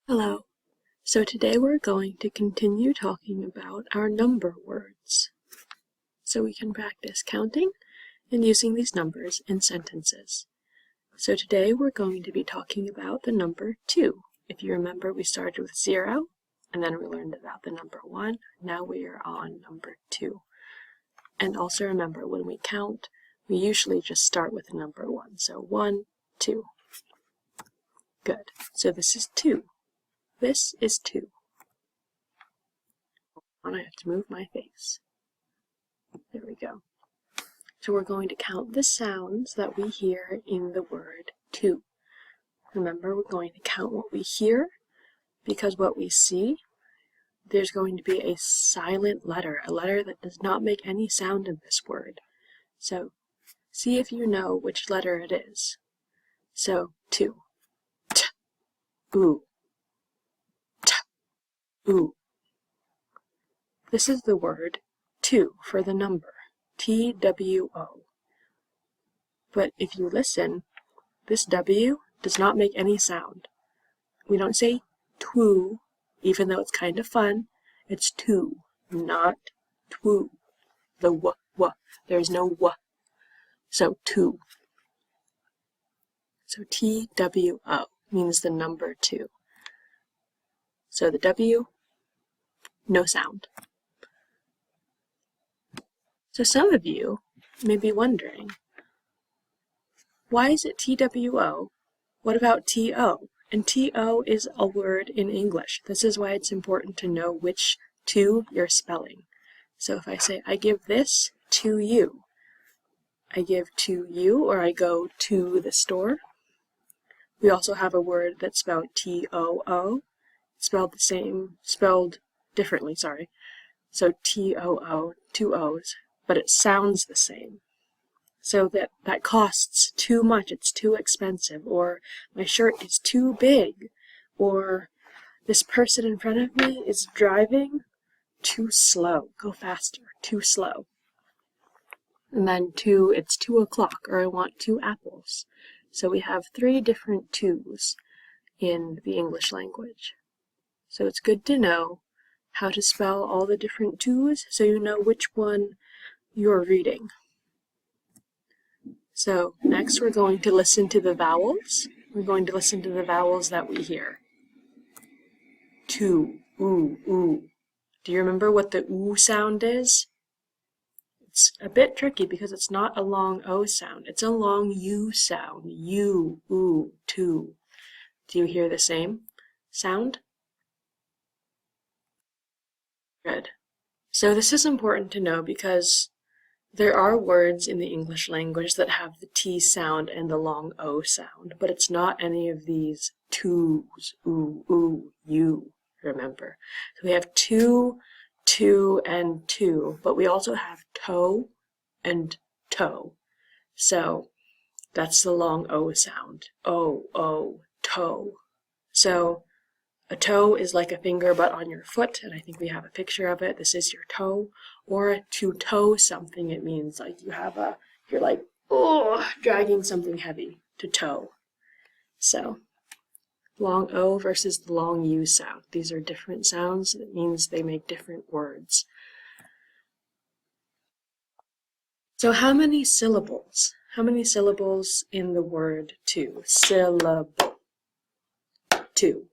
Hello. So today we're going to continue talking about our number words, so we can practice counting and using these numbers in sentences. So today we're going to be talking about the number 2. If you remember, we started with 0, and then we learned about the number 1. Now we are on number 2. And also remember, when we count, we usually just start with the number 1. So 1, 2. Good. So this is 2. This is 2. I have to move my face. There we go. So we're going to count the sounds that we hear in the word 2. Remember, we're going to count what we hear, because what we see, there's going to be a silent letter, a letter that does not make any sound in this word. So see if you know which letter it is. So 2. T, oo. T, oo. This is the word 2 for the number, T-W-O. But if you listen, this W does not make any sound. We don't say two, even though it's kind of fun. It's 2, not twoo. The w. There's no w. So 2. So T-W-O means the number 2. So the W, no sound. So some of you may be wondering, why is it T-W-O? What about T-O? And T-O is a word in English. This is why it's important to know which 2 you're spelling. So if I say, I give this to you, I give to you, or I go to the store. We also have a word that's spelled T-O-O, spelled differently, sorry. So T-O-O, 2 O's, but it sounds the same. So that costs too much, it's too expensive, or my shirt is too big, or this person in front of me is driving too slow, go faster, too slow. And then 2, it's 2 o'clock, or I want 2 apples. So we have 3 different 2's in the English language. So it's good to know how to spell all the different 2's so you know which one you're reading. So next we're going to listen to the vowels. We're going to listen to the vowels that we hear. 2, oo, oo. Do you remember what the oo sound is? It's a bit tricky because it's not a long O sound. It's a long U sound. U, oo, 2. Do you hear the same sound? Good. So this is important to know because there are words in the English language that have the T sound and the long O sound, but it's not any of these 2's, oo, oo, U, remember. So we have 2, 2, and 2, but we also have toe and toe. So that's the long O sound. O, O, toe. So a toe is like a finger but on your foot, and I think we have a picture of it. This is your toe. Or to tow something, it means like you're like, oh, dragging something heavy, to tow. So long O versus the long U sound. These are different sounds. It means they make different words. So how many syllables? How many syllables in the word 2? Syllable. 2.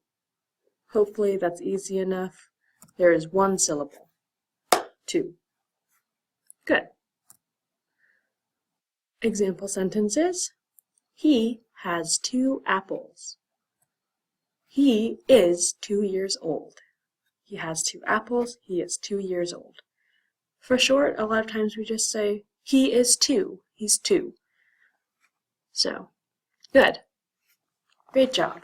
Hopefully that's easy enough. There is 1 syllable. 2. Good. Example sentences. He has 2 apples. He is 2 years old. He has 2 apples. He is 2 years old. For short, a lot of times we just say, he is 2. He's 2. So, good. Great job.